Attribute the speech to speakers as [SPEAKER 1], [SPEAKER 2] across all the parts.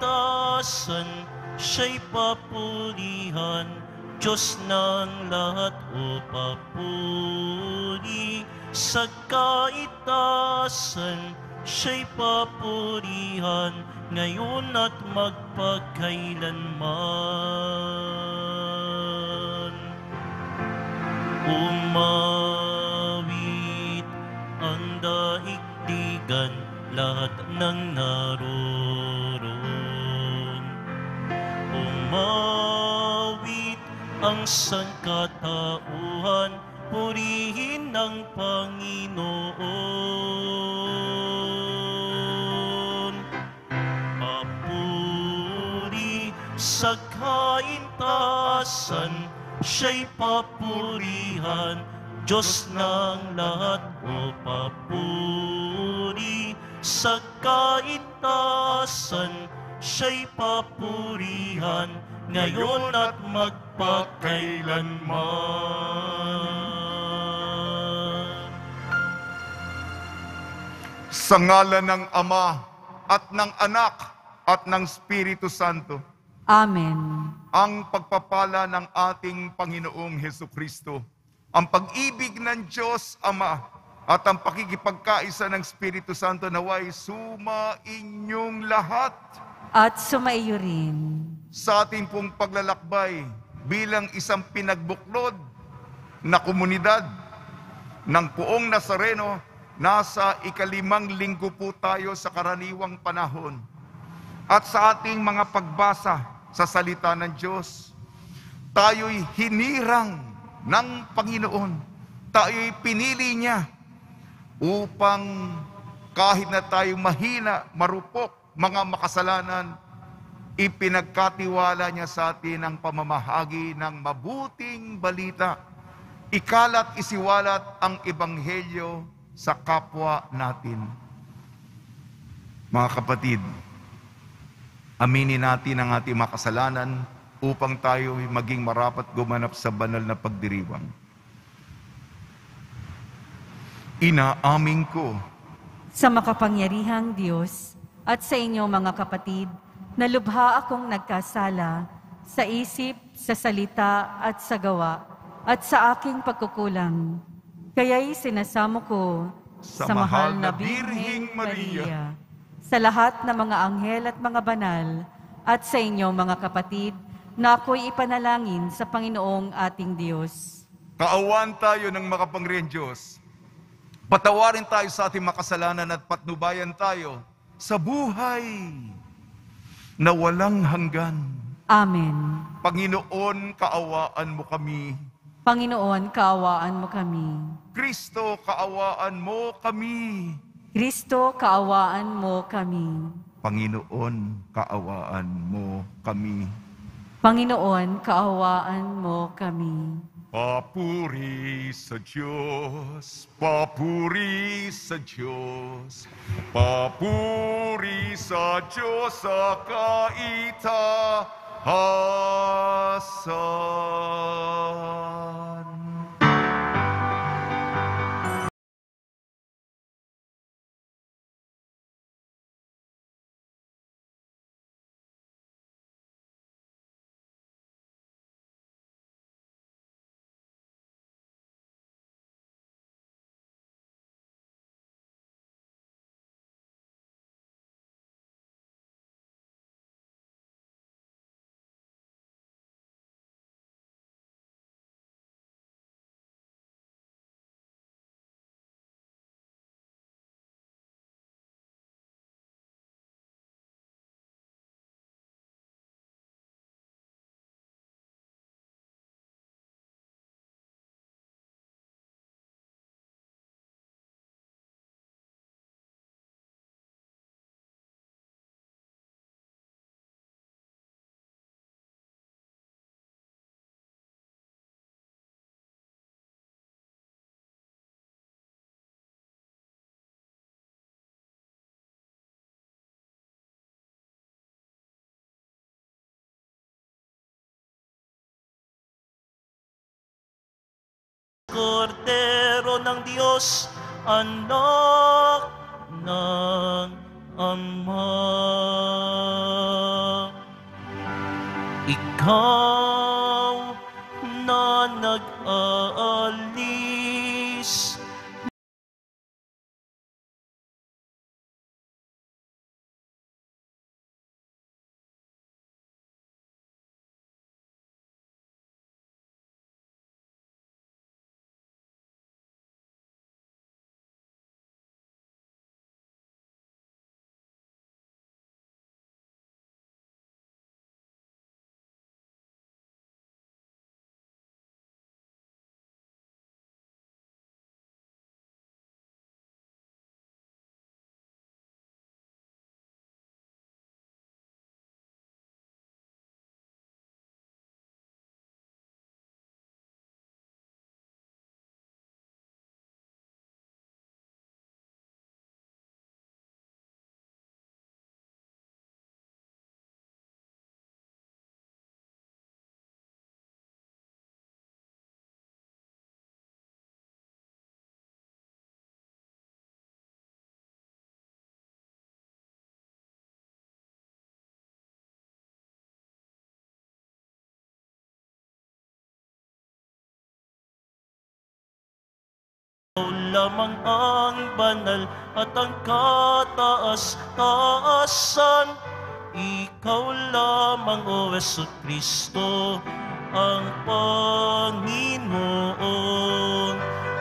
[SPEAKER 1] kaitasan, siya'y papurihan, Diyos ng lahat o papuri. Sa kaitasan, siya'y papurihan, ngayon at magpakailanman. Umawit ang daigdigan, lahat ng naroon. Umawit ang sangkatauhan, purihin ng Panginoon. Papuri sa kaintasan, siya'y papurihan, Diyos ng lahat o papuri. Sa kaitasan, siya'y papurihan, ngayon at magpakailanman.
[SPEAKER 2] Sa ngalan ng Ama at ng Anak at ng Espiritu Santo.
[SPEAKER 3] Amen.
[SPEAKER 2] Ang pagpapala ng ating Panginoong Hesukristo, ang pag-ibig ng Diyos Ama, at ang pakikipagkaisa ng Espiritu Santo naway sumainyong lahat.
[SPEAKER 3] At sumaiyo rin.
[SPEAKER 2] Sa ating pong paglalakbay bilang isang pinagbuklod na komunidad ng Poong Nazareno, nasa ika-5 linggo po tayo sa karaniwang panahon. At sa ating mga pagbasa sa salita ng Diyos, tayo'y hinirang ng Panginoon. Tayo'y pinili niya upang kahit na tayo mahina, marupok, mga makasalanan, ipinagkatiwala niya sa atin ang pamamahagi ng mabuting balita. Ikalat, isiwalat ang ebanghelyo sa kapwa natin. Mga kapatid, aminin natin ang ating makasalanan upang tayo maging marapat gumanap sa banal na pagdiriwang. Inaamin ko
[SPEAKER 3] Sa makapangyarihang Diyos at sa inyo mga kapatid, na lubha akong nagkasala sa isip, sa salita at sa gawa, at sa aking pagkukulang. Kaya'y sinasamo ko
[SPEAKER 2] sa mahal na Birheng Maria,
[SPEAKER 3] sa lahat ng mga anghel at mga banal, at sa inyo mga kapatid, na ako'y ipanalangin sa Panginoong ating Diyos.
[SPEAKER 2] Kaawaan tayo ng makapangyarihang Diyos. Patawarin tayo sa ating makasalanan at patnubayan tayo sa buhay na walang hanggan.
[SPEAKER 3] Amen.
[SPEAKER 2] Panginoon, kaawaan mo kami.
[SPEAKER 3] Panginoon, kaawaan mo kami.
[SPEAKER 2] Kristo, kaawaan mo kami.
[SPEAKER 3] Kristo, kaawaan mo kami.
[SPEAKER 2] Panginoon, kaawaan mo kami.
[SPEAKER 3] Panginoon, kaawaan mo kami.
[SPEAKER 2] Papuri sa Diyos, papuri sa Diyos, papuri sa Diyos sa kaitaasan.
[SPEAKER 1] Kordero ng Diyos, anak ng Ama. Ikaw na nag-aalis Ikaw lamang ang banal at ang kataas-taasan. Ikaw lamang, O Jesucristo, ang Panginoon.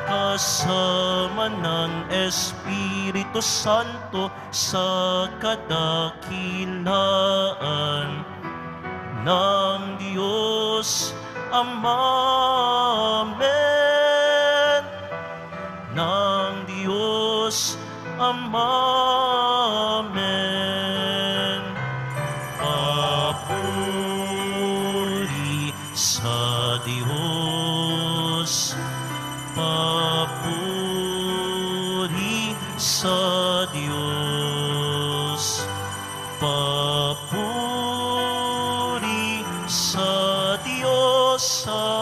[SPEAKER 1] Kasama ng Espiritu Santo sa kadakilaan ng Diyos Ama. Amen. Ng Diyos Ama. Amen. Papuri sa Diyos. Papuri sa Diyos. Papuri sa Diyos sa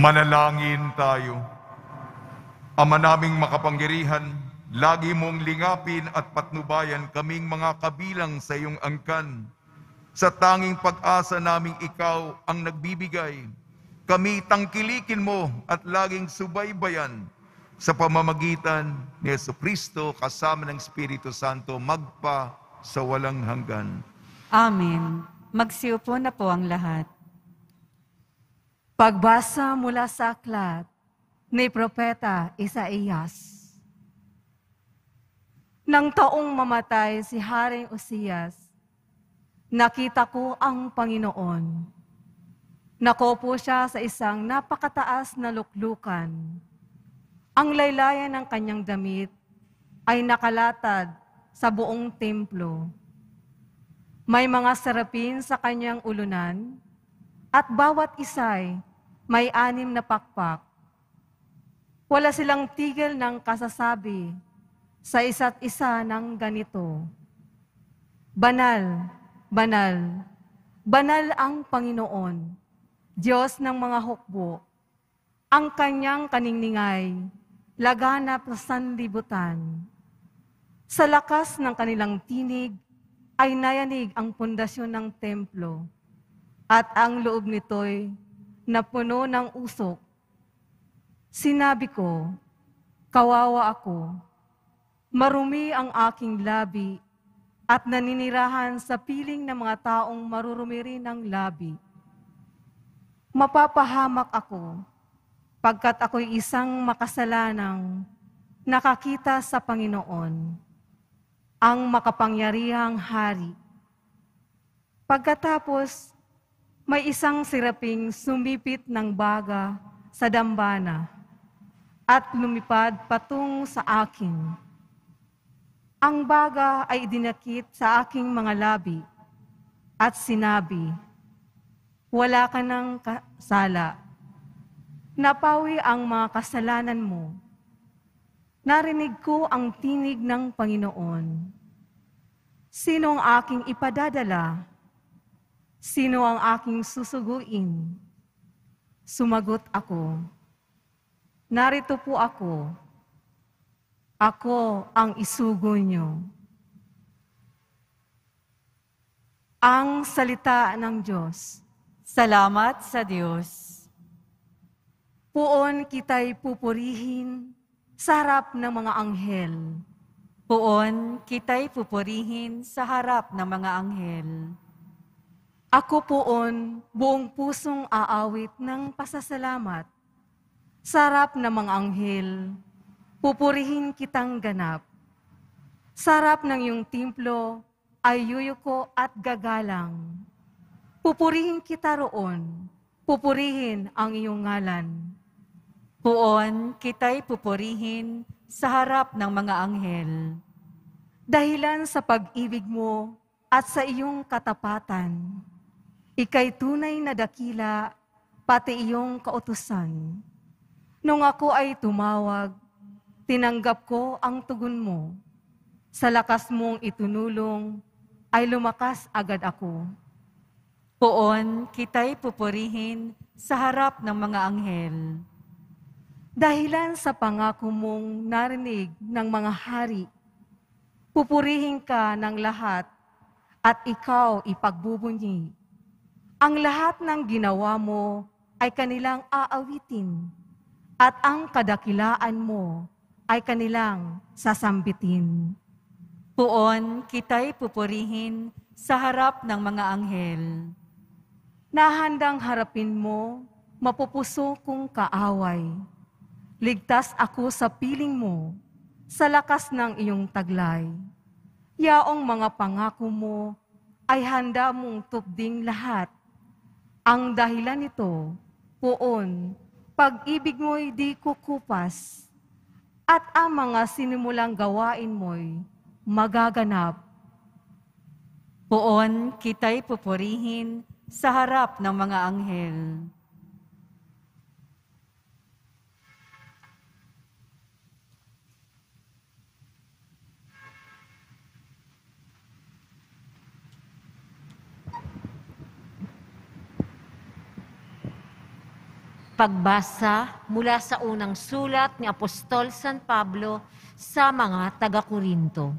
[SPEAKER 2] Manalangin tayo. Ama naming makapangyarihan, lagi mong lingapin at patnubayan kaming mga kabilang sa iyong angkan. Sa tanging pag-asa naming ikaw ang nagbibigay, kami tangkilikin mo at laging subaybayan sa pamamagitan ni Jesucristo kasama ng Espiritu Santo magpa sa walang hanggan.
[SPEAKER 3] Amen. Magsiupo na po ang lahat.
[SPEAKER 4] Pagbasa mula sa aklat ni Propeta Isaías. Nang taong mamatay si Haring Uzzias, nakita ko ang Panginoon. Nakopo siya sa isang napakataas na luklukan. Ang laylayan ng kanyang damit ay nakalatad sa buong templo. May mga serapin sa kanyang ulunan at bawat isa'y may 6 na pakpak. Wala silang tigil ng kasasabi sa isa't isa ng ganito: Banal, banal, banal ang Panginoon, Diyos ng mga hukbo. Ang kanyang kaniningay, laganap sa sanlibutan. Sa lakas ng kanilang tinig ay nayanig ang pundasyon ng templo, at ang loob nito'y napuno ng usok. Sinabi ko, kawawa ako, marumi ang aking labi at naninirahan sa piling ng mga taong marurumi rin ng labi. Mapapahamak ako, pagkat ako'y isang makasalanang nakakita sa Panginoon, ang makapangyarihang hari. Pagkatapos, may isang siraping sumipit ng baga sa dambana at lumipad patungo sa akin. Ang baga ay dinakip sa aking mga labi at sinabi, wala ka ng sala. Napawi ang mga kasalanan mo. Narinig ko ang tinig ng Panginoon. Sinong aking ipadadala? Sino ang aking susuguin? Sumagot ako, narito po ako. Ako ang isugo niyo. Ang salita ng Diyos.
[SPEAKER 3] Salamat sa Diyos.
[SPEAKER 4] Puon kita'y pupurihin sa harap ng mga anghel.
[SPEAKER 3] Puon kita'y pupurihin sa harap ng mga anghel.
[SPEAKER 4] Ako poon buong pusong aawit ng pasasalamat. Sa harap ng mga anghel, pupurihin kitang ganap. Sa harap ng iyong templo ay yuyuko at gagalang. Pupurihin kita roon, pupurihin ang iyong ngalan.
[SPEAKER 3] Puon kita'y pupurihin sa harap ng mga anghel.
[SPEAKER 4] Dahilan sa pag-ibig mo at sa iyong katapatan, ika'y tunay na dakila, pati iyong kautusan. Nung ako ay tumawag, tinanggap ko ang tugon mo. Sa lakas mong itunulong, ay lumakas agad ako.
[SPEAKER 3] Puon kita'y pupurihin sa harap ng mga anghel.
[SPEAKER 4] Dahilan sa pangako mong narinig ng mga hari, pupurihin ka ng lahat at ikaw ipagbubunyi. Ang lahat ng ginawa mo ay kanilang aawitin at ang kadakilaan mo ay kanilang sasambitin.
[SPEAKER 3] Puon kita'y pupurihin sa harap ng mga anghel.
[SPEAKER 4] Nahandang harapin mo, mapupuso kong kaaway. Ligtas ako sa piling mo, sa lakas ng iyong taglay. Yaong mga pangako mo ay handa mong tupding lahat. Ang dahilan nito, poon, pag-ibig mo'y di kukupas, at ang mga sinimulang gawain mo'y magaganap.
[SPEAKER 3] Puon kita'y pupurihin sa harap ng mga anghel.
[SPEAKER 5] Pagbasa mula sa unang sulat ni Apostol San Pablo sa mga taga-Korinto.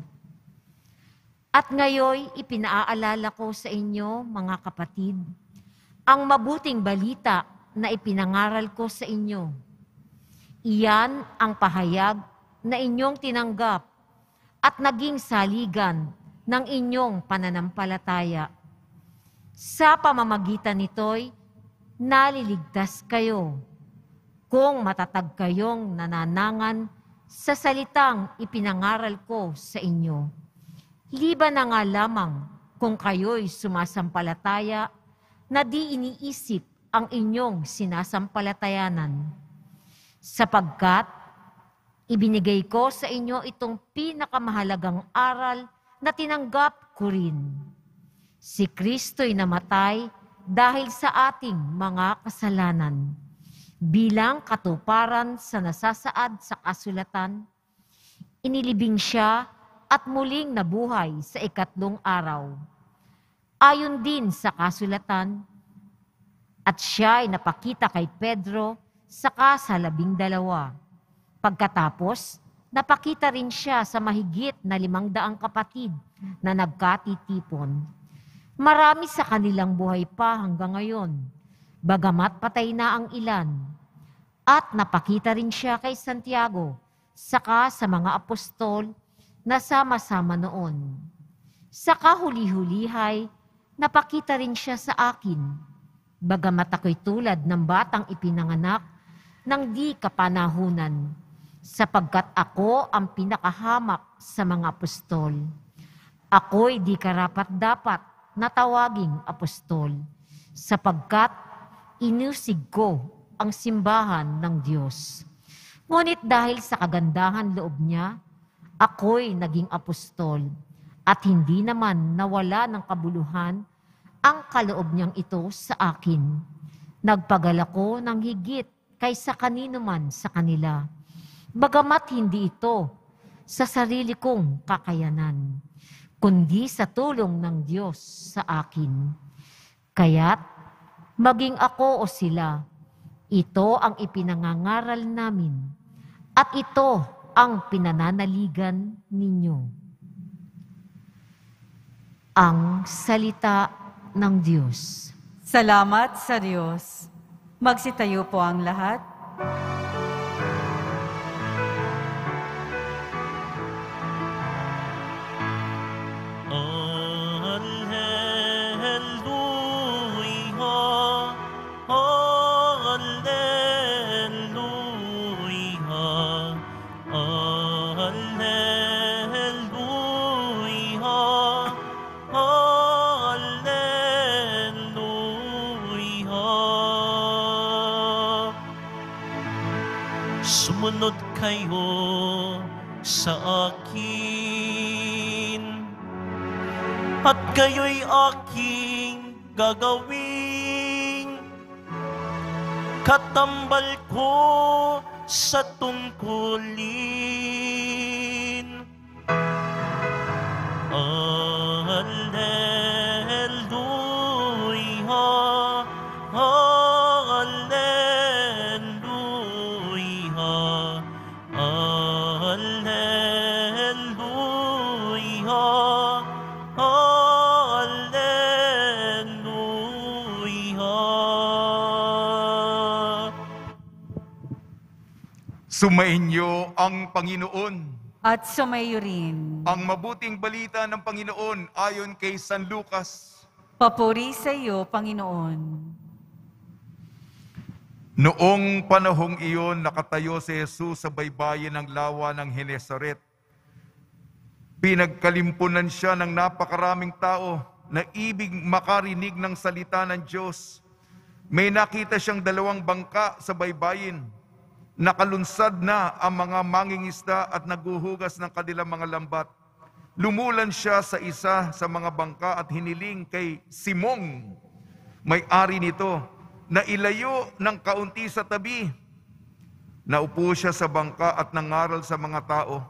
[SPEAKER 5] At ngayoy ipinaalala ko sa inyo, mga kapatid, ang mabuting balita na ipinangaral ko sa inyo. Iyan ang pahayag na inyong tinanggap at naging saligan ng inyong pananampalataya. Sa pamamagitan nito'y naliligtas kayo kung matatag kayong nananangan sa salitang ipinangaral ko sa inyo. Liban na nga lamang kung kayo'y sumasampalataya na di iniisip ang inyong sinasampalatayanan. Sapagkat ibinigay ko sa inyo itong pinakamahalagang aral na tinanggap ko rin. Si Kristo'y namatay dahil sa ating mga kasalanan. Bilang katuparan sa nasasaad sa kasulatan, inilibing siya at muling nabuhay sa ikatlong araw. Ayon din sa kasulatan, at siya ay napakita kay Pedro saka sa 12. Pagkatapos, napakita rin siya sa mahigit na 500 kapatid na nagkatitipon. Marami sa kanilang buhay pa hanggang ngayon, bagamat patay na ang ilan. At napakita rin siya kay Santiago, saka sa mga apostol na sama-sama noon. Sa kahuli-hulihay, napakita rin siya sa akin, bagamat ako'y tulad ng batang ipinanganak ng di kapanahunan, sapagkat ako ang pinakahamak sa mga apostol. Ako'y di karapat-dapat na tawaging apostol, sapagkat inusig ko ang simbahan ng Diyos. Ngunit dahil sa kagandahan loob niya, ako'y naging apostol, at hindi naman nawala ng kabuluhan ang kaloob niyang ito sa akin. Nagpagal ako ng higit kaysa kanino man sa kanila, bagamat hindi ito sa sarili kong kakayanan, kundi sa tulong ng Diyos sa akin. Kaya't maging ako o sila, ito ang ipinangangaral namin at ito ang pinananaligan ninyo. Ang salita ng Diyos.
[SPEAKER 3] Salamat sa Diyos. Magsitayo po ang lahat.
[SPEAKER 1] Sumunod kayo sa akin, at kayo'y aking gagawing katambal ko sa tungkulin. Alleluia, Alleluia, Alleluia, Alleluia.
[SPEAKER 2] Sumainyo ang Panginoon.
[SPEAKER 3] At sumayo rin.
[SPEAKER 2] Ang mabuting balita ng Panginoon ayon kay San Lucas.
[SPEAKER 3] Papuri sa iyo, Panginoon.
[SPEAKER 2] Noong panahong iyon, nakatayo si Jesus sa baybayin ng lawa ng Genesaret. Pinagkalimpunan siya ng napakaraming tao na ibig makarinig ng salita ng Diyos. May nakita siyang 2 bangka sa baybayin. Nakalunsad na ang mga mangingisda at naguhugas ng kanilang mga lambat. Lumulan siya sa isa sa mga bangka at hiniling kay Simong, may-ari nito, na ilayo ng kaunti sa tabi. Naupo siya sa bangka at nangaral sa mga tao.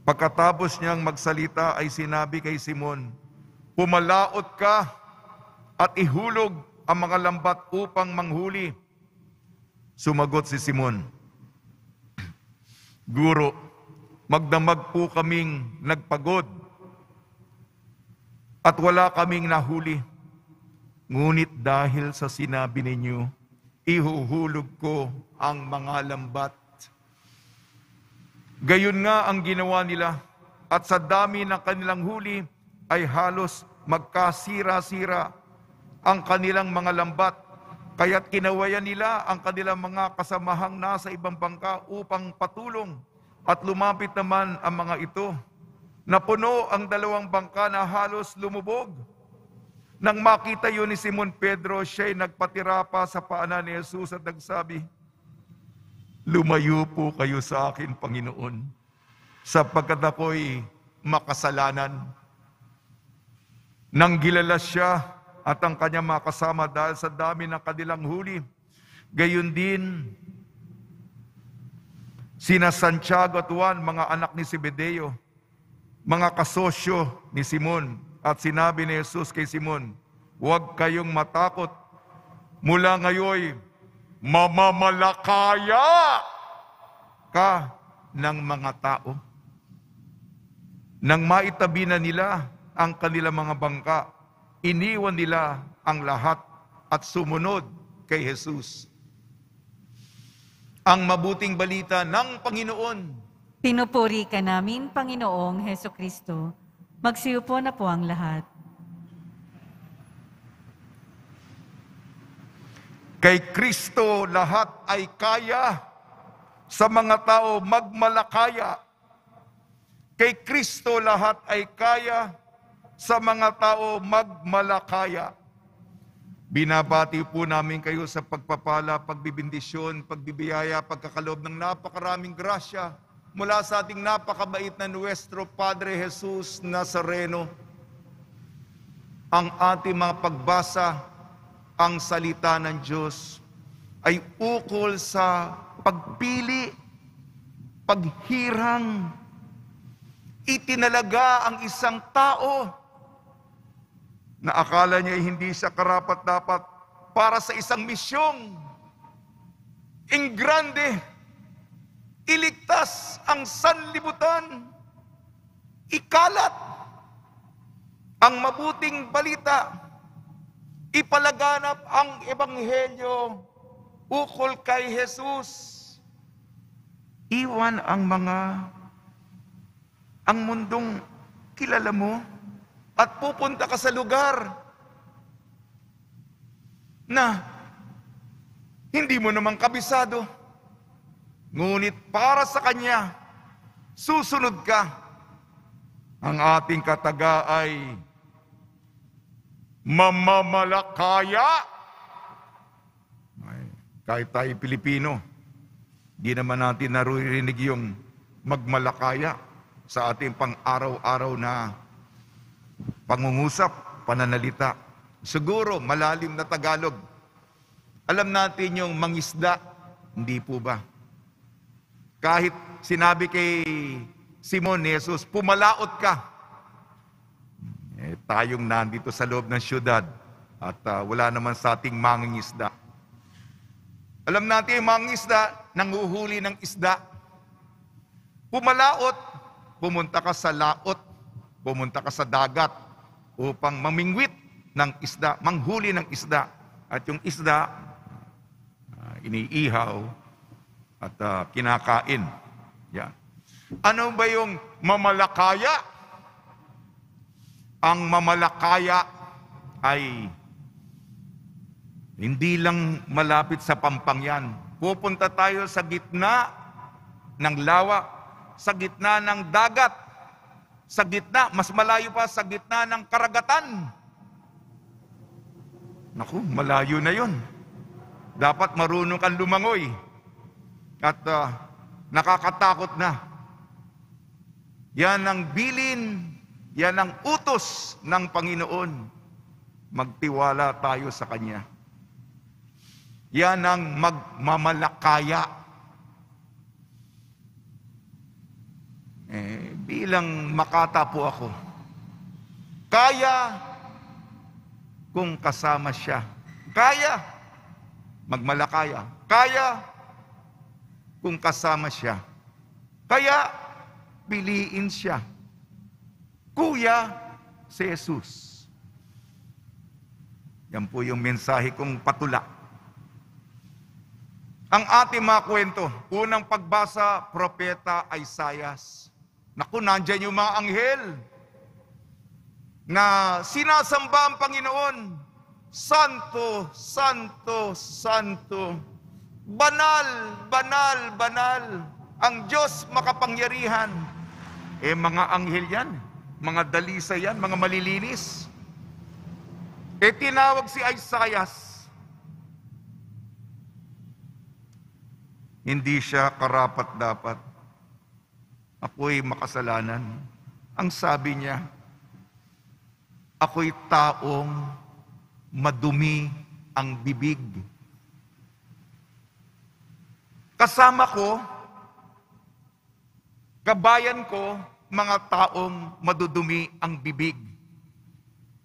[SPEAKER 2] Pagkatapos niyang magsalita ay sinabi kay Simon, "Pumalaot ka at ihulog ang mga lambat upang manghuli." Sumagot si Simon, "Guro, magdamag po kaming nagpagod at wala kaming nahuli. Ngunit dahil sa sinabi ninyo, ihuhulog ko ang mga lambat." Gayon nga ang ginawa nila, at sa dami ng kanilang huli ay halos magkasira-sira ang kanilang mga lambat. Kaya't kinawayan nila ang kanilang mga kasamahang nasa ibang bangka upang patulong, at lumapit naman ang mga ito. Napuno ang 2 bangka na halos lumubog. Nang makita yun ni Simon Pedro, siya'y nagpatira pa sa paanan ni Jesus at nagsabi, "Lumayo po kayo sa akin, Panginoon, sapagkat ako'y makasalanan." Nang gilalas siya at ang kanyang mga kasama dahil sa dami ng kanilang huli, gayon din sina Santiago at Juan, mga anak ni Zebedeo, mga kasosyo ni Simon. At sinabi ni Jesus kay Simon, "Huwag kayong matakot. Mula ngayon, mamamalakaya ka ng mga tao." Nang maitabi na nila ang kanilang mga bangka, iniwan nila ang lahat at sumunod kay Jesus. Ang mabuting balita ng Panginoon.
[SPEAKER 3] Pinupuri ka namin, Panginoong Hesukristo. Magsiupo na po ang lahat.
[SPEAKER 2] Kay Kristo lahat ay kaya, sa mga tao magmalakaya. Kay Kristo lahat ay kaya, sa mga tao magmalakaya. Binabati po namin kayo sa pagpapala, pagbibindisyon, pagbibiyaya, pagkakaloob ng napakaraming grasya mula sa ating napakabait na Nuestro Padre Jesus Nazareno. Ang ating mga pagbasa, ang salita ng Diyos, ay ukol sa pagpili, paghirang. Itinalaga ang isang tao na akala niya hindi siya karapat-dapat para sa isang misyong ingrande, iligtas ang sanlibutan, ikalat ang mabuting balita, ipalaganap ang ebanghelyo ukol kay Jesus. Iwan ang mundong kilala mo at pupunta ka sa lugar na hindi mo naman kabisado. Ngunit para sa Kanya, susunod ka. Ang ating kataga ay mamamalakaya. Kahit tayo Pilipino, di naman natin naririnig yung magmalakaya sa ating pang-araw-araw na pangungusap, pananalita. Siguro, malalim na Tagalog. Alam natin yung mangisda, hindi po ba? Kahit sinabi kay Simon ni Jesus, pumalaot ka. Tayong nandito sa loob ng syudad at wala naman sa ating mangingisda. Alam natin yung mangingisda, nanguhuli ng isda. Pumalaot, pumunta ka sa laot, pumunta ka sa dagat upang mamingwit ng isda, manghuli ng isda. At yung isda, iniihaw at kinakain. Yan. Ano ba yung mamalakaya? Ang mamalakaya ay hindi lang malapit sa Pampangyan. Pupunta tayo sa gitna ng lawa, sa gitna ng dagat, sa gitna, mas malayo pa, sa gitna ng karagatan. Naku, malayo na yun. Dapat marunong kang lumangoy. At nakakatakot na. Yan ang bilin, yan ang utos ng Panginoon. Magtiwala tayo sa Kanya. Yan ang magmamalakaya. Bilang Makata po ako, kaya kung kasama siya. Kaya magmalakaya. Kaya kung kasama siya. Kaya piliin siya. Kuya, si Jesus. Yan po yung mensahe kong patula. Ang ating mga kwento, unang pagbasa, Propeta Isaias. Naku, nandyan yung mga anghel na sinasamba ang Panginoon. Santo, Santo, Santo. Banal, banal, banal. Ang Diyos makapangyarihan. Mga anghel yan. Mga dalisa yan, mga malilinis. Tinawag si Isaias. Hindi siya karapat-dapat. Ako'y makasalanan. Ang sabi niya, ako'y taong madumi ang bibig. Kasama ko, kabayan ko, mga taong madudumi ang bibig.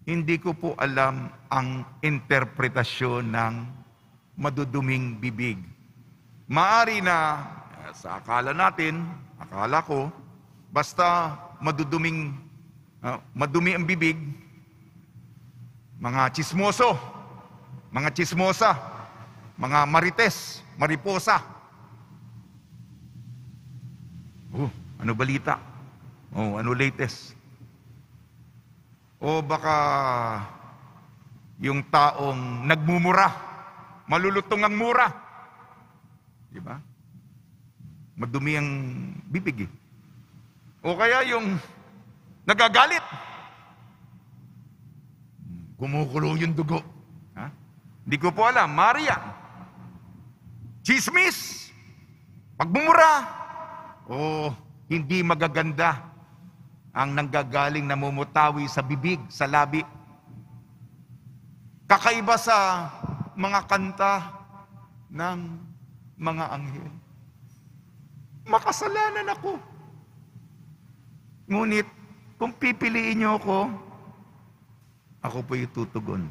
[SPEAKER 2] Hindi ko po alam ang interpretasyon ng maduduming bibig. Maari na, sa akala natin, akala ko, basta madumi ang bibig, mga chismoso, mga chismosa, mga marites, mariposa. Ano balita? Ano latest? O baka yung taong nagmumura, malulutong ang mura. Diba? Madumi ang bibig. O kaya yung nagagalit. Kumukulo yung dugo. Hindi ko po alam. Maria. Chismis. Pagmumura. O hindi magaganda ang nanggagaling namumutawi sa bibig, sa labi. Kakaiba sa mga kanta ng mga anghel. Makasalanan ako. Ngunit, kung pipiliin niyo ako, ako po'y tutugon.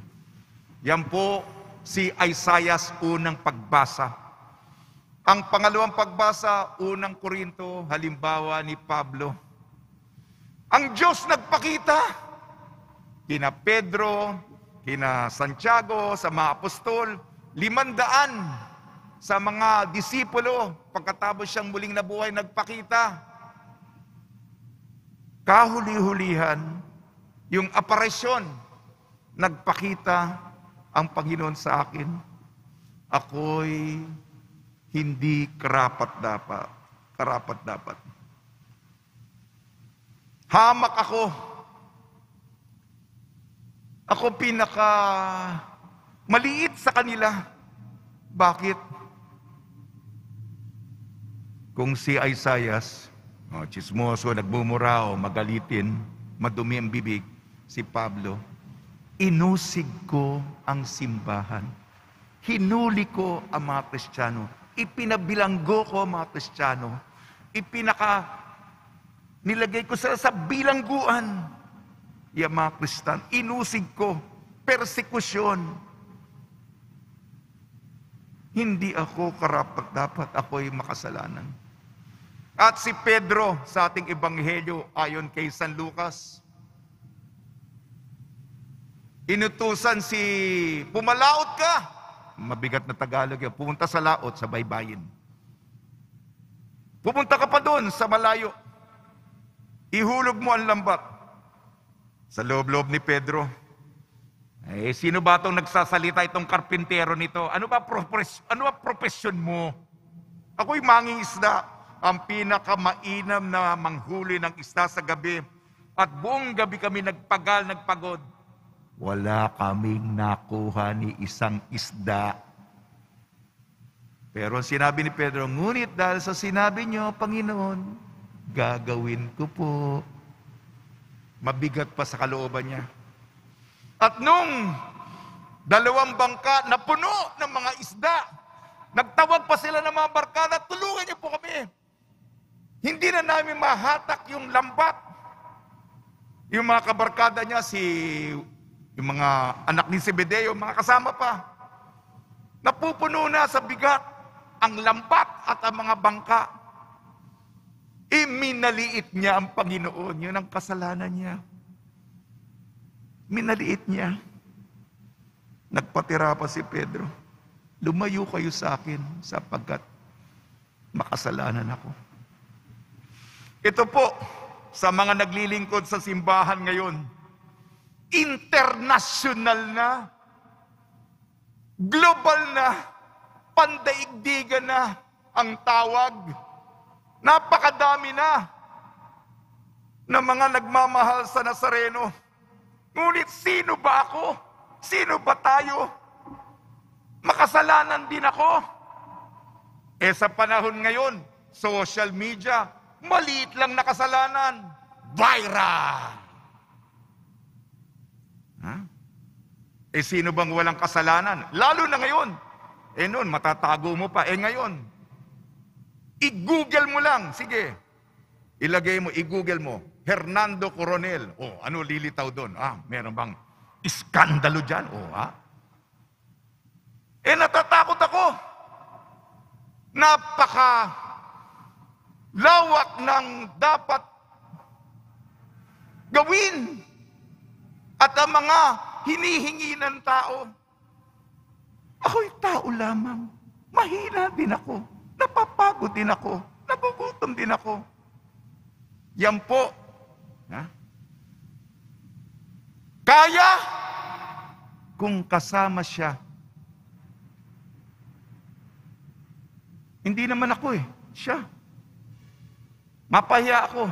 [SPEAKER 2] Yan po si Isaiah's unang pagbasa. Ang pangalawang pagbasa, unang Korinto, halimbawa ni Pablo. Ang Diyos nagpakita kina Pedro, kina Santiago, sa mga apostol, 500 sa mga disipulo, pagkatapos siyang muling nabuhay, nagpakita. Kahuli-hulihan, yung aparisyon, nagpakita ang Panginoon sa akin. Ako'y hindi karapat-dapat. Hamak ako. Ako pinaka maliit sa kanila. Bakit? Kung si Isaiah, chismoso, nagmumura o magalitin, madumi ang bibig, si Pablo, inusig ko ang simbahan. Hinuli ko ang mga Kristiyano. Ipinabilanggo ko ang mga Kristiyano. Nilagay ko sila sa bilangguan. Yung mga Kristiyano, inusig ko. Persekusyon. Hindi ako karapat-dapat, ako'y makasalanan. At si Pedro sa ating ebanghelyo ayon kay San Lucas, inutusan si pumalaot ka. Mabigat na Tagalog yun. Pumunta sa laot, sa baybayin. Pumunta ka pa doon sa malayo. Ihulog mo ang lambat. Sa loob-loob ni Pedro, sino ba itong nagsasalita, itong karpintero nito? Ano ba profesyon mo? Ako'y mangingisda, ang pinakamainam na manghuli ng isda sa gabi. At buong gabi kami nagpagod. Wala kaming nakuha ni isang isda. Pero sinabi ni Pedro, ngunit dahil sa sinabi niyo, Panginoon, gagawin ko po. Mabigat pa sa kalooban niya. At nung 2 bangka na puno ng mga isda, nagtawag pa sila ng mga barkada, tulungan niyo po kami. Hindi na namin mahatak yung lambat. Yung mga kabarkada niya, yung mga anak ni Zebedeo, mga kasama pa, napupuno na sa bigat ang lambat at ang mga bangka. Minaliit niya ang Panginoon. Yun ang kasalanan niya. Minaliit niya. Nagpatira pa si Pedro. Lumayo kayo sa akin sapagkat makasalanan ako. Ito po, sa mga naglilingkod sa simbahan ngayon, international na, global na, pandaigdigan na ang tawag. Napakadami na ng mga nagmamahal sa Nazareno. Ngunit sino ba ako? Sino ba tayo? Makasalanan din ako. Sa panahon ngayon, social media, maliit lang na kasalanan, viral. Sino bang walang kasalanan? Lalo na ngayon. Noon, matatago mo pa. Ngayon, i-google mo lang. Sige. Ilagay mo, i-google mo. Hernando Coronel. Ano lilitaw doon? Meron bang iskandalo dyan? Natatakot ako. Lawak ng dapat gawin. At ang mga hinihingi ng tao. Ako'y tao lamang. Mahina din ako. Napapagod din ako. Nagugutom din ako. Yan po. Kaya kung kasama siya. Hindi naman ako siya. Mapahiya ako.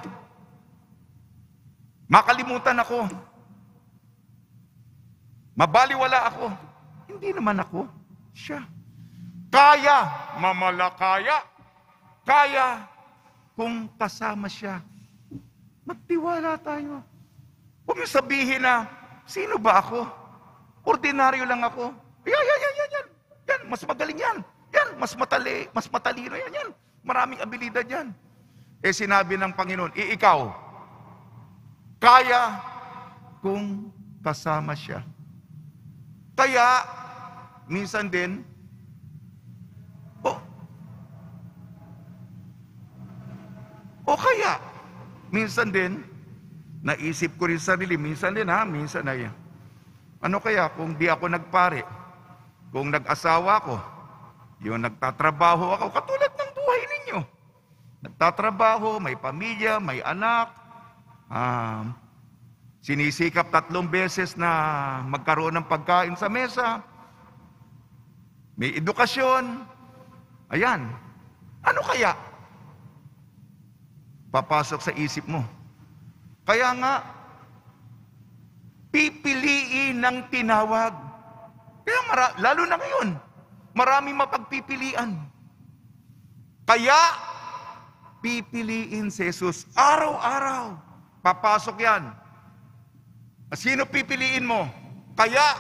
[SPEAKER 2] Makalimutan ako. Mabaliwala ako. Hindi naman ako. Siya. Kaya, mamalakaya. Kaya, kung kasama siya. Magtiwala tayo. Huwag niyo sabihin na, sino ba ako? Ordinaryo lang ako. Yan. Mas magaling yan. Yan, mas matalino yan. Maraming abilidad yan. Sinabi ng Panginoon, ikaw, kaya kung kasama siya. Kaya, minsan din, o kaya, minsan din, naisip ko rin sarili, minsan ay, ano kaya kung di ako nagpare, kung nag-asawa ko, yung nagtatrabaho ako, katulad ng buhay ninyo. Nagtatrabaho, may pamilya, may anak, sinisikap 3 beses na magkaroon ng pagkain sa mesa, may edukasyon, ayan, ano kaya? Papasok sa isip mo. Kaya nga, pipiliin ng tinawag. Kaya lalo na ngayon, maraming mapagpipilian. Kaya, pipiliin si Jesus. Araw-araw, papasok yan. Sino pipiliin mo? Kaya,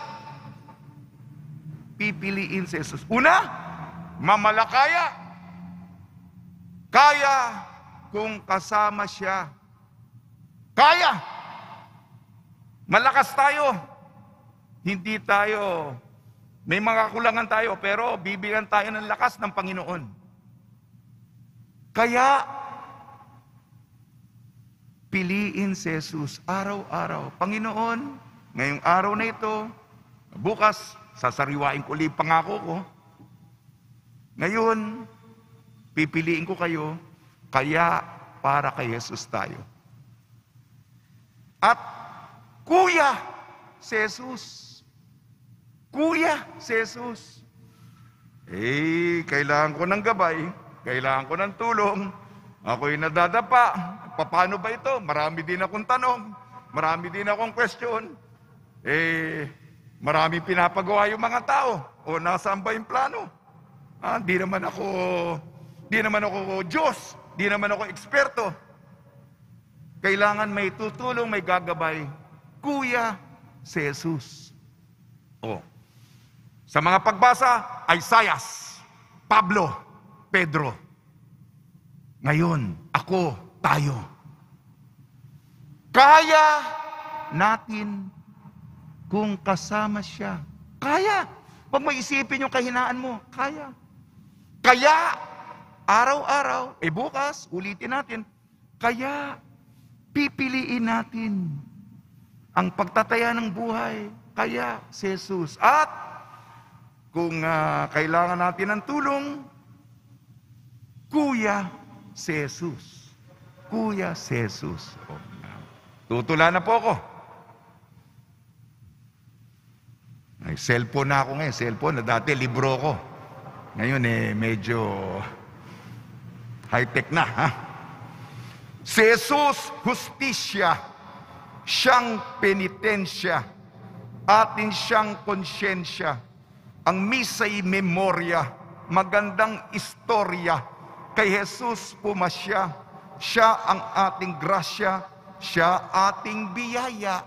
[SPEAKER 2] pipiliin si Jesus. Una, mamalakaya. Kaya, kung kasama siya. Kaya! Malakas tayo. Hindi tayo, may mga kulangan tayo, pero bibigyan tayo ng lakas ng Panginoon. Kaya, piliin si Jesus araw-araw. Panginoon, ngayong araw na ito, bukas, sasariwain ko ulit pangako ko. Ngayon, pipiliin ko kayo, kaya para kay Jesus tayo. At Kuya si Jesus. Kuya si Jesus. Kailangan ko ng gabay, kailangan ko ng tulong, ako'y nadadapa. Paano ba ito? Marami din akong tanong, marami din akong question. Marami pinapagawa yung mga tao. O nasaan ba yung plano? Di naman ako Diyos. Di naman ako eksperto. Kailangan may tutulong, may gagabay. Kuya si Jesus. Sa mga pagbasa, Isaiah, Pablo, Pedro. Ngayon, ako, tayo. Kaya natin kung kasama siya. Kaya. Huwag mo isipin yung kahinaan mo. Kaya. Kaya, araw-araw, bukas, ulitin natin. Kaya, pipiliin natin ang pagtataya ng buhay. Kaya, si Jesus. At, kung kailangan natin ng tulong, Kuya si Jesus. Kuya si Jesus. Tutula na po ako. Ay, cellphone na ako ngayon. Cellphone na dati libro ko. Ngayon medyo high-tech na. Si Jesus, hustisya, siyang penitensya, atin siyang konsyensya. Ang misa'y memorya, magandang istorya, kay Jesus pumasya. Siya ang ating grasya, siya ating biyaya.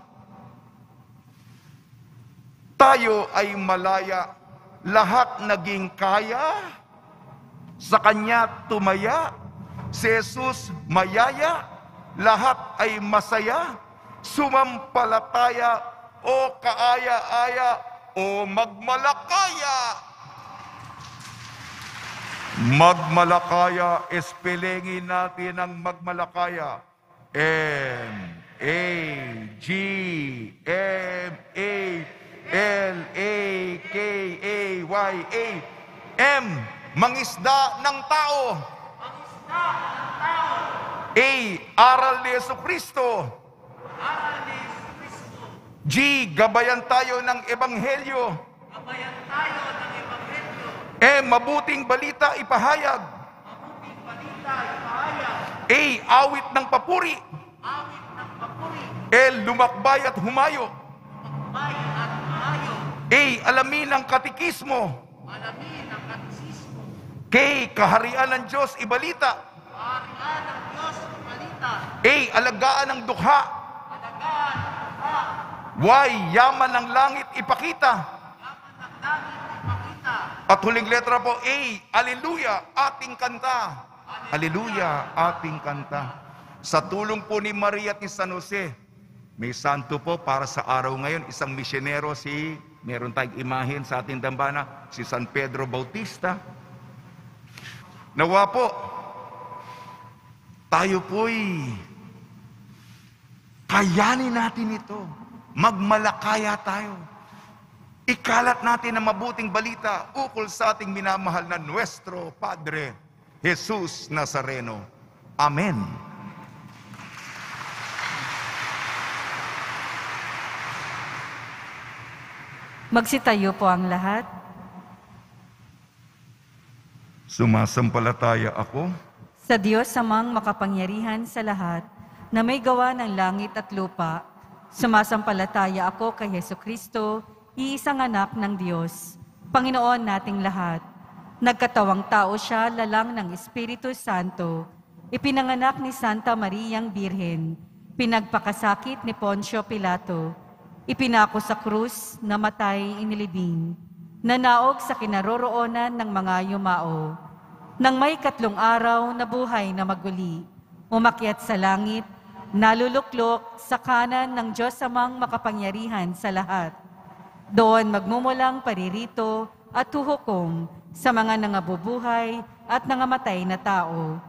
[SPEAKER 2] Tayo ay malaya, lahat naging kaya, sa Kanya tumaya. Si Jesus mayaya, lahat ay masaya, sumampalataya, o kaaya-aya, o magmalakaya. Magmalakaya, espelengin natin ang magmalakaya. M-A-G-M-A-L-A-K-A-Y-A. M, mangisda ng tao. A, aral ni Jesucristo. G, gabayan tayo ng Ebanghelyo. M, mabuting balita ipahayag. A, awit ng papuri. L, lumakbay at humayo. A, alamin ang katikismo. K, kaharian ng Diyos ibalita. A, alagaan ng dukha. Y, yaman ng langit ipakita. At huling letra po, A, Alleluia, ating kanta. Alleluia, ating kanta. Sa tulong po ni Maria at ni San Jose, May santo po para sa araw ngayon, isang misyonero, meron tayong imahen sa ating dambana, si San Pedro Bautista. Nawa po, tayo po'y kayanin natin ito. Magmalakaya tayo. Ikalat natin ang mabuting balita ukol sa ating minamahal na Nuestro Padre, Jesus Nazareno. Amen.
[SPEAKER 3] Magsitayo po ang lahat.
[SPEAKER 2] Sumasampalataya ako
[SPEAKER 3] Sa Diyos amang makapangyarihan sa lahat, na may gawa ng langit at lupa, sumasampalataya ako kay Jesucristo, iisang anak ng Diyos, Panginoon nating lahat. Nagkatawang tao siya, lalang ng Espiritu Santo, ipinanganak ni Santa Mariang Birhen, pinagpakasakit ni Poncio Pilato, ipinako sa krus, namatay, inilibing, nanaog sa kinaroroonan ng mga yumao. Nang may 3 araw na buhay na maguli, umakyat sa langit, naluluklok sa kanan ng Diyos amang makapangyarihan sa lahat. Doon magmumulang paririto at huhukom sa mga nangabubuhay at nangamatay na tao.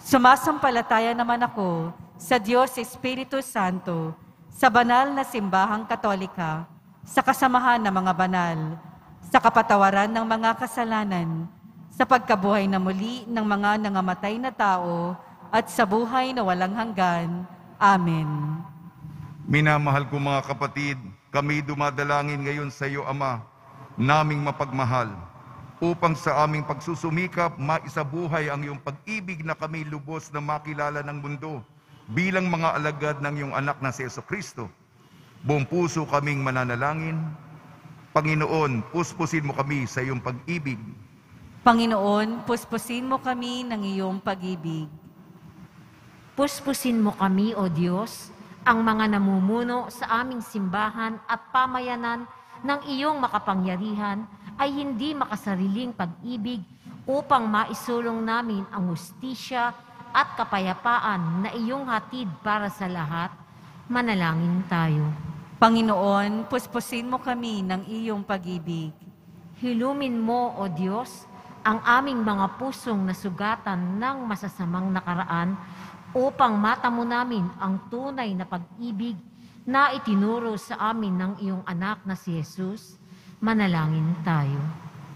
[SPEAKER 3] Sumasampalataya naman ako sa Diyos Espiritu Santo, sa banal na simbahang katolika, sa kasamahan ng mga banal, sa kapatawaran ng mga kasalanan, sa pagkabuhay na muli ng mga nangamatay na tao, at sa buhay na walang hanggan. Amen.
[SPEAKER 2] Minamahal ko mga kapatid, kami dumadalangin ngayon sa iyo, Ama, naming mapagmahal, upang sa aming pagsusumikap, maisabuhay ang iyong pag-ibig na kami lubos na makilala ng mundo, bilang mga alagad ng iyong anak na si Jesucristo. Buong puso kaming mananalangin. Panginoon, puspusin mo kami sa iyong pag-ibig.
[SPEAKER 3] Panginoon, puspusin mo kami ng iyong pag-ibig.
[SPEAKER 5] Puspusin mo kami, O Diyos, ang mga namumuno sa aming simbahan at pamayanan ng iyong makapangyarihan ay hindi makasariling pag-ibig upang maisulong namin ang hustisya at kapayapaan na iyong hatid para sa lahat. Manalangin tayo.
[SPEAKER 3] Panginoon, puspusin mo kami ng iyong pag-ibig.
[SPEAKER 5] Hilumin mo, O Diyos, ang aming mga pusong nasugatan ng masasamang nakaraan upang matamo namin ang tunay na pag-ibig na itinuro sa amin ng iyong anak na si Jesus. Manalangin tayo.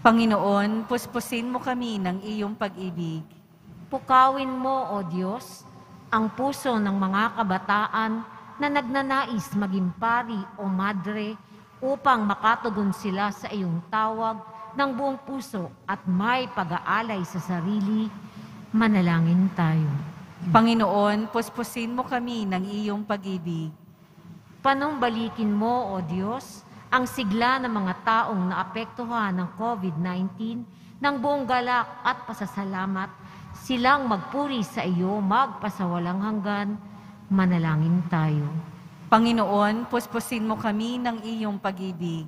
[SPEAKER 3] Panginoon, puspusin mo kami ng iyong pag-ibig.
[SPEAKER 5] Pukawin mo, O Diyos, ang puso ng mga kabataan na nagnanais maging pari o madre upang makatugon sila sa iyong tawag ng buong puso at may pag-aalay sa sarili. Manalangin tayo.
[SPEAKER 3] Panginoon, puspusin mo kami ng iyong pag-ibig.
[SPEAKER 5] Panumbalikin mo, O Diyos, ang sigla ng mga taong naapektuhan ng COVID-19 ng buong galak at pasasalamat, silang magpuri sa iyo magpasawalang hanggan. Manalangin tayo.
[SPEAKER 3] Panginoon, puspusin mo kami ng iyong pag-ibig.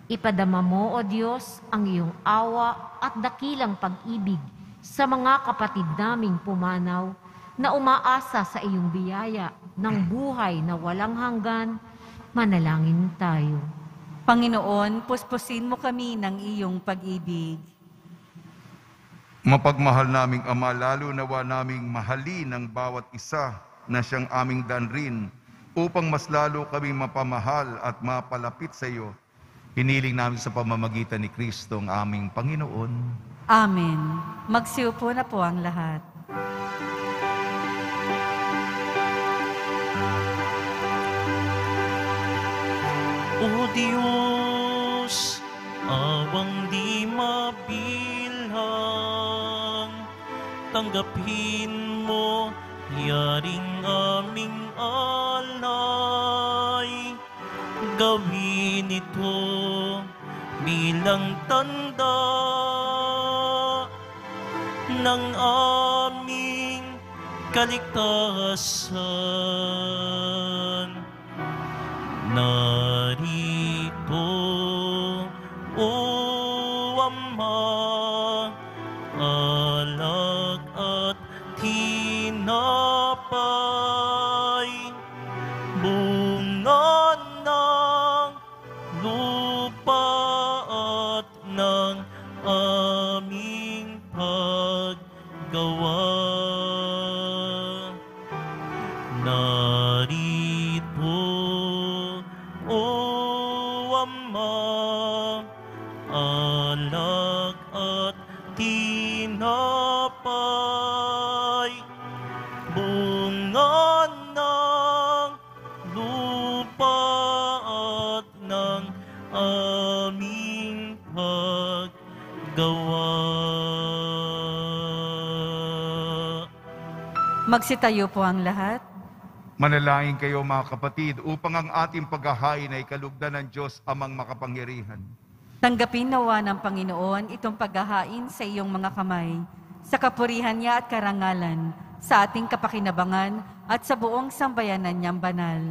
[SPEAKER 5] Ipadama mo, O Diyos, ang iyong awa at dakilang pag-ibig sa mga kapatid naming pumanaw na umaasa sa iyong biyaya ng buhay na walang hanggan. Manalangin tayo.
[SPEAKER 3] Panginoon, puspusin mo kami ng iyong pag-ibig.
[SPEAKER 2] Mapagmahal naming Ama, lalo nawa naming mahalin ang bawat isa na siyang aming danrin upang mas lalo kami mapamahal at mapalapit sa iyo. Hiniling namin sa pamamagitan ni Kristo ang aming Panginoon.
[SPEAKER 3] Amen. Magsiupo na po ang lahat.
[SPEAKER 1] O Diyos, awang di mabilhang, tanggapin mo yaring aming alay. Gawin ito bilang tanda ng aming kaligtasan. Narito, O Ama, alak at tinapay, buong aming paggawa. Narito, O Ama, alak at tinapay, bunga ng lupa at ng aming paggawa.
[SPEAKER 3] Magsitayo po ang lahat.
[SPEAKER 2] Manalangin kayo mga kapatid upang ang ating paghahain ay kalugdan ng Diyos amang makapangyarihan.
[SPEAKER 3] Tanggapin nawa ng Panginoon itong paghahain sa iyong mga kamay, sa kapurihan niya at karangalan, sa ating kapakinabangan at sa buong sambayanan niyang banal.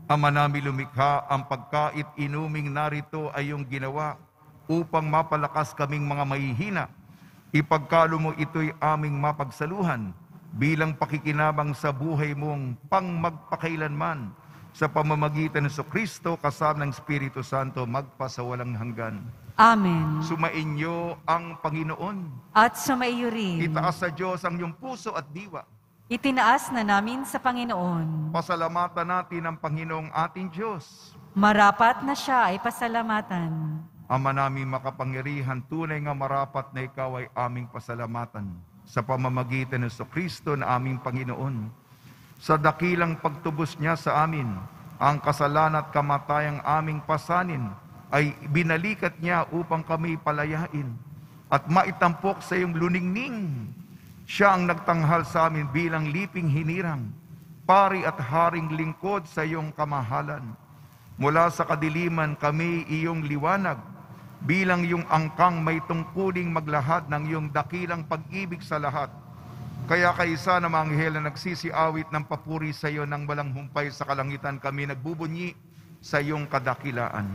[SPEAKER 2] Ama namin lumikha, ang pagkait inuming narito ay iyong ginawa upang mapalakas kaming mga mahihina. Ipagkalo mo ito'y aming mapagsaluhan bilang pakikinabang sa buhay mong pangmagpakailanman sa pamamagitan ng Kristo kasama ng Espiritu Santo magpasawalang hanggan.
[SPEAKER 3] Amen.
[SPEAKER 2] Sumainyo ang Panginoon.
[SPEAKER 3] At sumaiyo rin.
[SPEAKER 2] Itaas sa Diyos ang iyong puso at diwa.
[SPEAKER 3] Itinaas na namin sa Panginoon.
[SPEAKER 2] Pasalamatan natin ang Panginoong ating Diyos.
[SPEAKER 3] Marapat na siya ay pasalamatan.
[SPEAKER 2] Ama namin makapangyarihan, tunay nga marapat na ikaw ay aming pasalamatan sa pamamagitan ng Kristo na aming Panginoon. Sa dakilang pagtubos niya sa amin, ang kasalanan at kamatayang aming pasanin ay binalikat niya upang kami palayain at maitampok sa iyong luningning. Siya ang nagtanghal sa amin bilang liping hinirang, pari at haring lingkod sa iyong kamahalan. Mula sa kadiliman kami iyong liwanag, bilang iyong angkang may tungkuling maglahad ng iyong dakilang pag-ibig sa lahat. Kaya kaisa ng mga anghel na nagsisiawit ng papuri sa iyo ng walang humpay sa kalangitan, kami nagbubunyi sa iyong kadakilaan.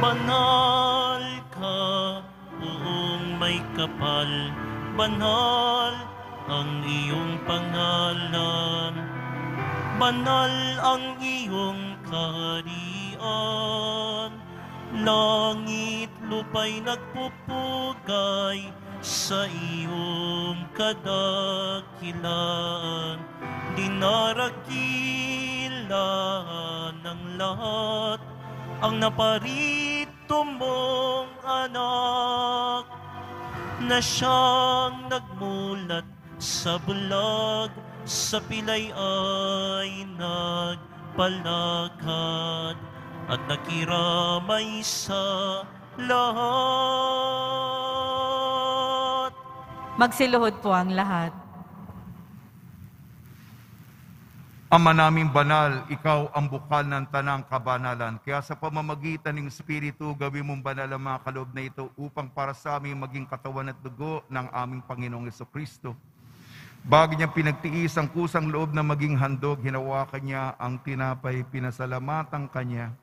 [SPEAKER 1] Banal ka, buong may kapal, banal ang iyong pangalan. Banal ang iyong kaharian, langit lupa'y nagpupugay sa iyong kadakilaan. Dinarakilan ng lahat ang naparito mong anak, na siyang nagmulat sa bulag, sa pilay ay nagpalakad at nakiramay sa lahat.
[SPEAKER 3] Magsiluhod po ang lahat.
[SPEAKER 2] Ama naming banal, ikaw ang bukal ng tanang kabanalan. Kaya sa pamamagitan ng Espiritu, gawin mong banal ang mga kaloob na ito upang para sa amin maging katawan at dugo ng aming Panginoong Jesucristo. Bago niya pinagtiis ang kusang loob na maging handog, hinawakan niya ang tinapay, pinasalamatan kanya.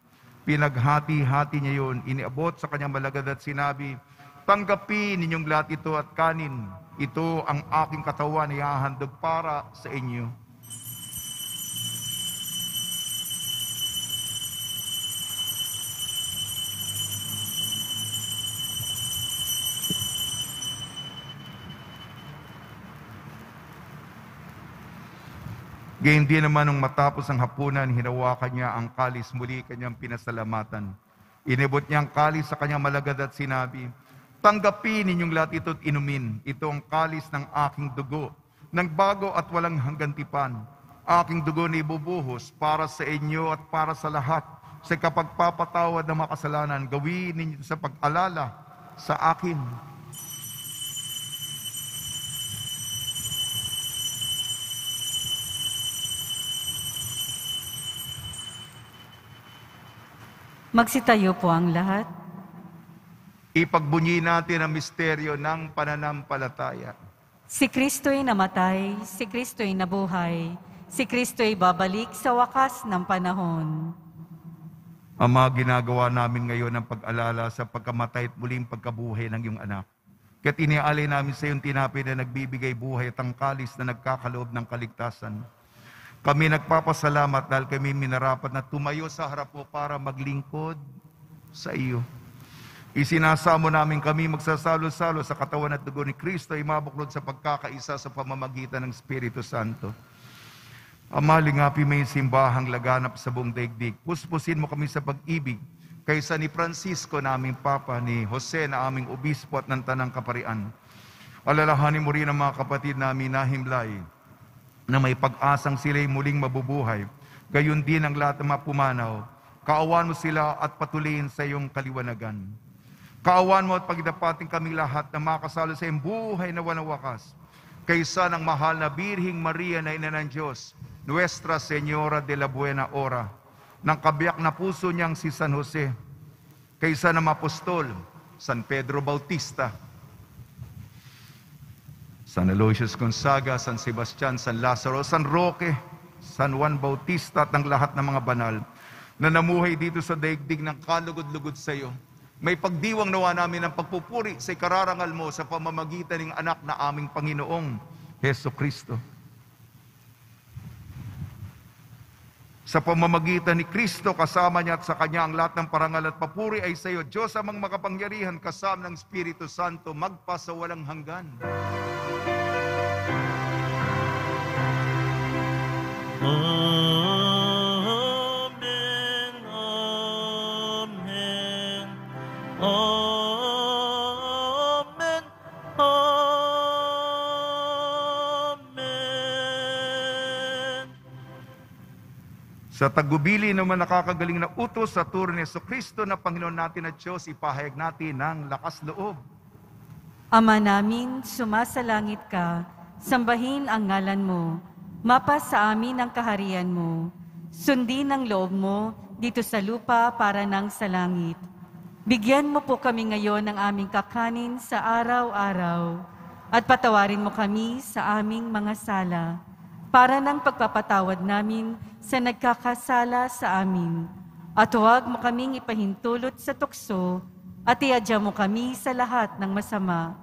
[SPEAKER 2] Pinaghati-hati niya yun, iniabot sa kanyang malagad at sinabi, tanggapin ninyong lahat ito at kanin. Ito ang aking katawan na ihahandog para sa inyo. Gayun din naman nung matapos ang hapunan, hinawakan niya ang kalis, muli kanyang pinasalamatan. Inibot niya ang kalis sa kanyang malagad at sinabi, tanggapin ninyong lahat ito at inumin. Ito ang kalis ng aking dugo, ng bago at walang hanggang tipan. Aking dugo na ibubuhos para sa inyo at para sa lahat. Sa kapagpapatawad ng mga kasalanan, gawin ninyo sa pag-alala sa akin.
[SPEAKER 3] Magsitayo po ang lahat.
[SPEAKER 2] Ipagbunyi natin ang misteryo ng pananampalataya.
[SPEAKER 3] Si Kristo'y namatay, si Kristo'y nabuhay, si Kristo'y babalik sa wakas ng panahon.
[SPEAKER 2] Ama, ginagawa namin ngayon ang pag-alala sa pagkamatay at muling pagkabuhay ng iyong anak. Kaya't iniaalay namin sa iyong tinapay na nagbibigay buhay at ang kalis na nagkakaloob ng kaligtasan. Kami nagpapasalamat dahil kami minarapat na tumayo sa harap mo para maglingkod sa iyo. Isinasamo namin kami magsasalo-salo sa katawan at dugo ni Kristo ay mabuklod sa pagkakaisa sa pamamagitan ng Espiritu Santo. Ama, lingapi may simbahang laganap sa buong daigdig. Puspusin mo kami sa pag-ibig kaysa ni Francisco na aming Papa, ni Jose na aming Obispo at ng Tanang Kaparian. Alalahanin mo rin ang mga kapatid namin na himlay na may pag-asang sila'y muling mabubuhay. Gayon din ang lahat ng mga pumanaw. Kaawan mo sila at patuloyin sa iyong kaliwanagan. Kaawan mo at pagdapating kami lahat na makasalo sa iyong buhay na walang wakas. Kaysa ng mahal na Birhing Maria na Ina ng Diyos, Nuestra Señora de la Buena Hora, ng kabiyak na puso niyang si San Jose, kaysa ng apostol, San Pedro Bautista, San Aloysius Gonzaga, San Sebastian, San Lazaro, San Roque, San Juan Bautista at ng lahat ng mga banal na namuhay dito sa daigdig ng kalugod-lugod sa iyo. May pagdiwang nawa namin ng pagpupuri sa ikararangal mo sa pamamagitan ng anak na aming Panginoong Heso Kristo. Sa pamamagitan ni Kristo, kasama niya at sa Kanya ang lahat ng parangal at papuri ay sa iyo, Diyos amang makapangyarihan, kasama ng Espiritu Santo, magpasawalang hanggan.
[SPEAKER 1] Amen, amen, amen, amen.
[SPEAKER 2] Sa tagubili naman nakakagaling na utos sa turo ni Jesucristo na Panginoon natin at Diyos, ipahayag natin ng lakas loob.
[SPEAKER 3] Ama namin, sumasalangit ka, sambahin ang ngalan mo. Mapa sa amin ang kaharian mo. Sundin ang loob mo dito sa lupa para nang sa langit. Bigyan mo po kami ngayon ng aming kakanin sa araw-araw. At patawarin mo kami sa aming mga sala, para ng pagpapatawad namin sa nagkakasala sa amin. At huwag mo kaming ipahintulot sa tukso, at iadya mo kami sa lahat ng masama.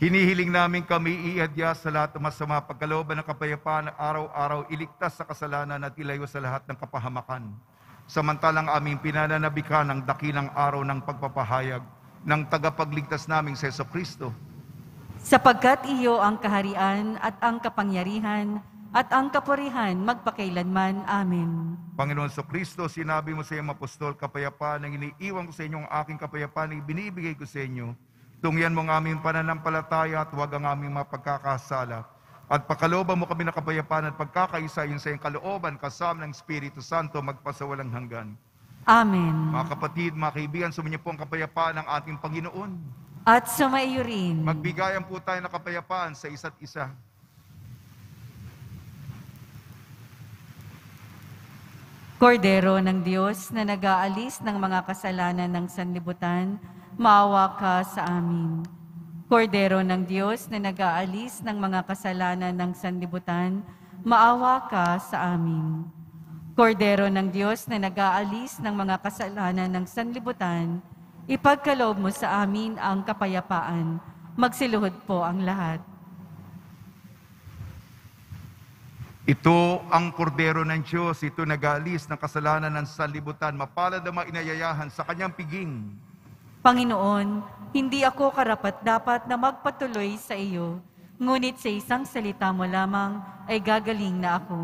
[SPEAKER 2] Hinihiling namin kami iadya sa lahat ng masama, pagkalooban ng kapayapaan, araw-araw iligtas sa kasalanan at ilayo sa lahat ng kapahamakan. Samantalang aming pinananabikan ang dakilang araw ng pagpapahayag ng tagapagligtas naming si Jesucristo.
[SPEAKER 3] Sapagkat iyo ang kaharian at ang kapangyarihan at ang kapurihan magpakailanman. Amen.
[SPEAKER 2] Panginoon Jesucristo, sinabi mo sa iyong apostol, kapayapaan ang iniiwan ko sa inyo, ang aking kapayapaan ang ibinibigay ko sa inyo. Tungyan mo ang aming pananampalataya at huwag ang aming mapagkakasala. At pakalooban mo kami ng kapayapaan at pagkakaisa yun sa iyong kalooban kasama ng Espiritu Santo magpasawalang hanggan.
[SPEAKER 3] Amen.
[SPEAKER 2] Mga kapatid, mga kaibigan, sumunyo po ang kapayapaan ng ating Panginoon.
[SPEAKER 3] At sumaiyo rin.
[SPEAKER 2] Magbigayan po tayo ng kapayapaan sa isa't isa.
[SPEAKER 3] Kordero ng Diyos na nag-aalis ng mga kasalanan ng sanlibutan, maawa ka sa amin. Kordero ng Diyos na nag-aalis ng mga kasalanan ng sanlibutan, maawa ka sa amin. Kordero ng Diyos na nag-aalis ng mga kasalanan ng sanlibutan, ipagkaloob mo sa amin ang kapayapaan. Magsiluhod po ang lahat.
[SPEAKER 2] Ito ang kordero ng Diyos, ito nag-aalis ng kasalanan ng sanlibutan, mapalad ang mga inayayahan sa kanyang piging.
[SPEAKER 3] Panginoon, hindi ako karapat-dapat na magpatuloy sa iyo, ngunit sa isang salita mo lamang ay gagaling na ako.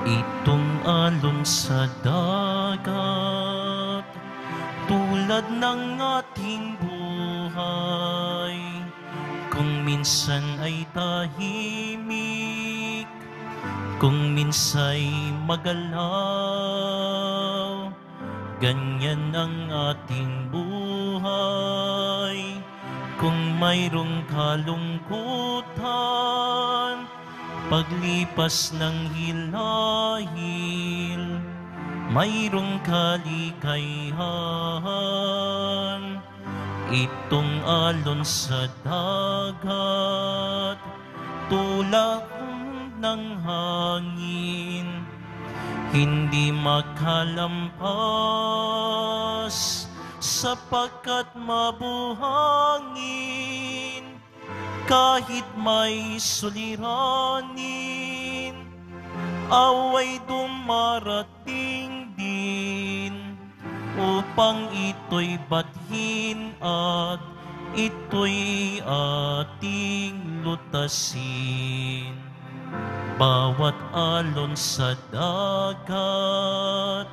[SPEAKER 1] Itong alon sa dagat, tulad ng ating buhay. Kung minsan ay tahimik, kung minsa'y magalaw, ganyan ang ating buhay. Kung mayroong kalungkutan, paglipas ng hilahil, mayroong kalikayahan. Itong alon sa dagat, tulak ng hangin, hindi makalampas, sapagkat mabuhangin, kahit may suliranin, away dumarating din, upang ito'y bathin at ito'y ating lutasin. Bawat alon sa dagat,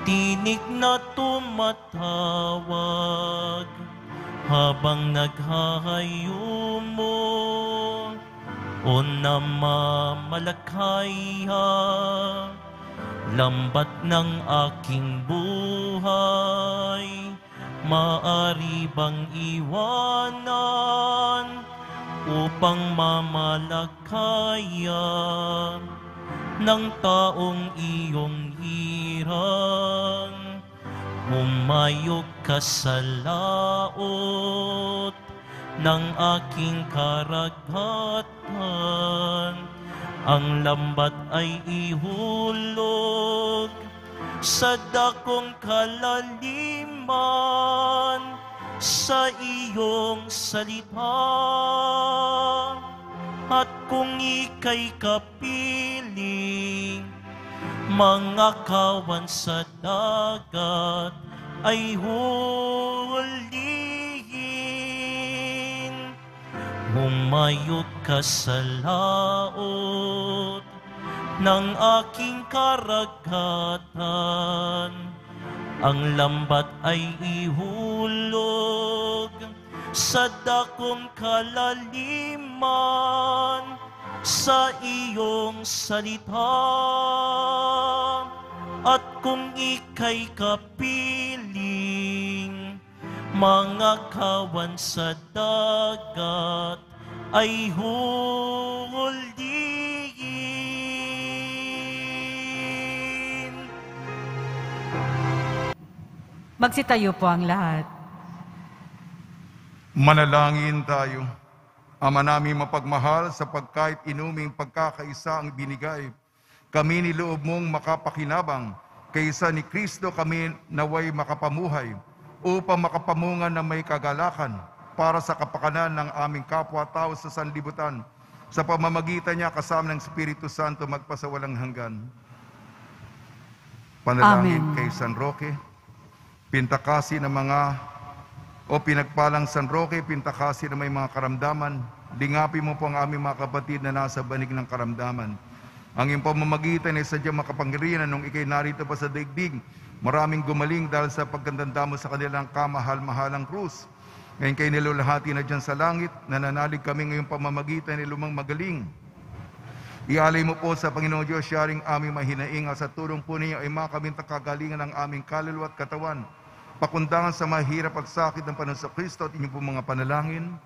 [SPEAKER 1] tinig na tumatawag, habang naghahayumo o namamalakaya, lambat ng aking buhay, maari bang iwanan upang mamalakaya ng taong iyong hirang? Humayok ka sa laot ng aking karagatan, ang lambat ay ihulog sa dakong kalaliman, sa iyong salita. At kung ika'y kapiling, mga kawan sa dagat ay hulihin. Humayok ka sa laot ng aking karagatan, ang lambat ay ihulog sa dakong kalaliman, sa iyong salita. At kung ika'y kapiling, mga kawan sa dagat ay hulihin.
[SPEAKER 3] Magsitayo po ang lahat.
[SPEAKER 2] Manalangin tayo. Ama namin mapagmahal, sa pagkait inuming pagkakaisa ang binigay, kami niloob mong makapakinabang, kaysa ni Kristo kami naway makapamuhay, upang makapamungan na may kagalakan, para sa kapakanan ng aming kapwa-tao sa sanlibutan, sa pamamagitan niya kasama ng Espiritu Santo magpasawalang hanggan. Panalangin
[SPEAKER 3] Amen.
[SPEAKER 2] kay San Roque, pintakasi ng mga pinagpalang San Roque, pintakasi na may mga karamdaman, lingapin mo po ang aming mga kapatid na nasa banig ng karamdaman. Ang iyong pamamagitan ay sadyang makapangyarihan nung ikay narito pa sa daigdig. Maraming gumaling dahil sa pagkandanda mo sa kanilang kamahal-mahalang krus. Ngayon kayo nilulahati na dyan sa langit, nananalig kami ngayong pamamagitan ni lumang magaling. Ialay mo po sa Panginoon Diyos, sharing aming mahinaing, at sa tulong po ninyo ay makamintang kagalingan ng aming kaluluwa at katawan, pakundangan sa mahirap at sakit ng Panginoon sa Kristo at inyong po mga panalangin.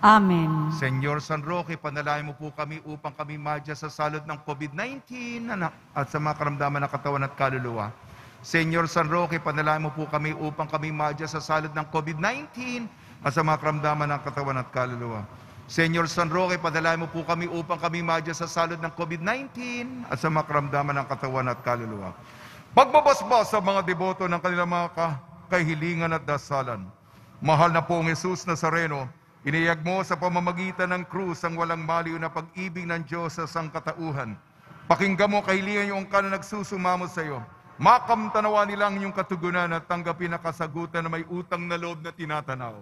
[SPEAKER 3] Amen.
[SPEAKER 2] Senyor San Roque, panalangin mo po kami upang kami madya sa salot ng COVID-19 at sa mga karamdaman ng katawan at kaluluwa. Senyor San Roque, panalangin mo po kami upang kami madya sa salot ng COVID-19 at sa mga karamdaman ng katawan at kaluluwa. Senyor San Roque, panalangin mo po kami upang kami madya sa salot ng COVID-19 at sa mga karamdaman ng katawan at kaluluwa. Pagbabasbas sa mga deboto ng kanilang mga kahilingan at dasalan. Mahal na pong Jesus Nazareno, iniyag mo sa pamamagitan ng krus ang walang maliw na pag-ibig ng Diyos sa sangkatauhan. Pakinggan mo kahilingan yung ka na nagsusumamo sa iyo. Makamtanawa nilang yung katugunan at tanggapin na kasagutan na may utang na loob na tinatanaw.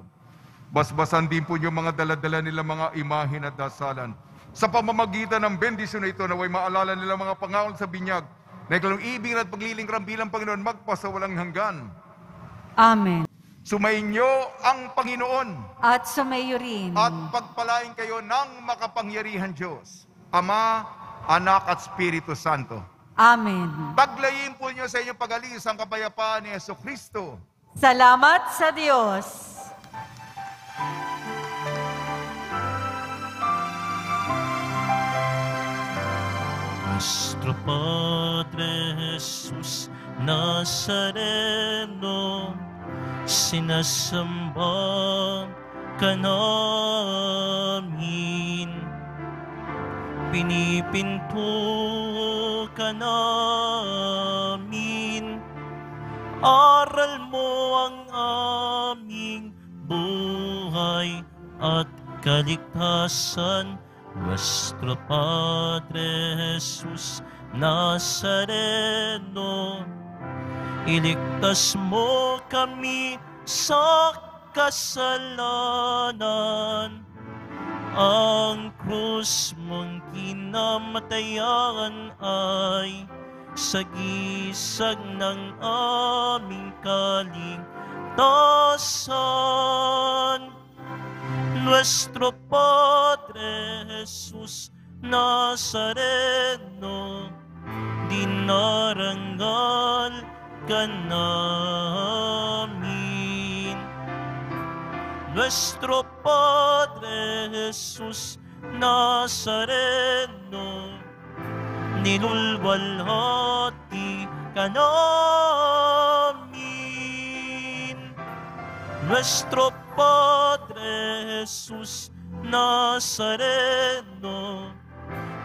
[SPEAKER 2] Basbasan din po yung mga daladala nilang mga imahin at dasalan. Sa pamamagitan ng bendisyon na ito, naway maalala nilang mga pangakon sa binyag, na ikalong ibig at paglilingkram bilang Panginoon magpasawalang hanggan.
[SPEAKER 3] Amen.
[SPEAKER 2] Sumainyo ang Panginoon.
[SPEAKER 3] At sumayo rin.
[SPEAKER 2] At pagpalain kayo ng makapangyarihan Diyos, Ama, Anak at Espiritu Santo.
[SPEAKER 3] Amen.
[SPEAKER 2] Paglayin po niyo sa inyong pag-alis ang kapayapaan ni Jesucristo.
[SPEAKER 3] Salamat sa Diyos.
[SPEAKER 1] Nuestro Padre Jesus Nazareno, sinasamba ka namin, pinipinto ka namin, aral mo ang aming buhay at kaligtasan. Nuestro Padre Jesus Nazareno, iligtas mo kami sa kasalanan. Ang krus mong kinamatayan ay sagisag ng aming kaligtasan. Nuestro Padre Jesus Nazareno, dinarangal ka namin. Nuestro Padre Jesus Nazareno, nilulwalhati ka namin. Nuestro Padre Jesus Nazareno,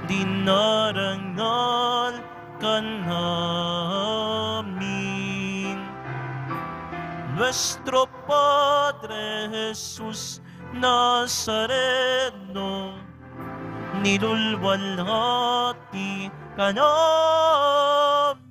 [SPEAKER 1] dinarangal ka namin. Nuestro Padre Jesus Nazareno, nilulwalhati ka namin.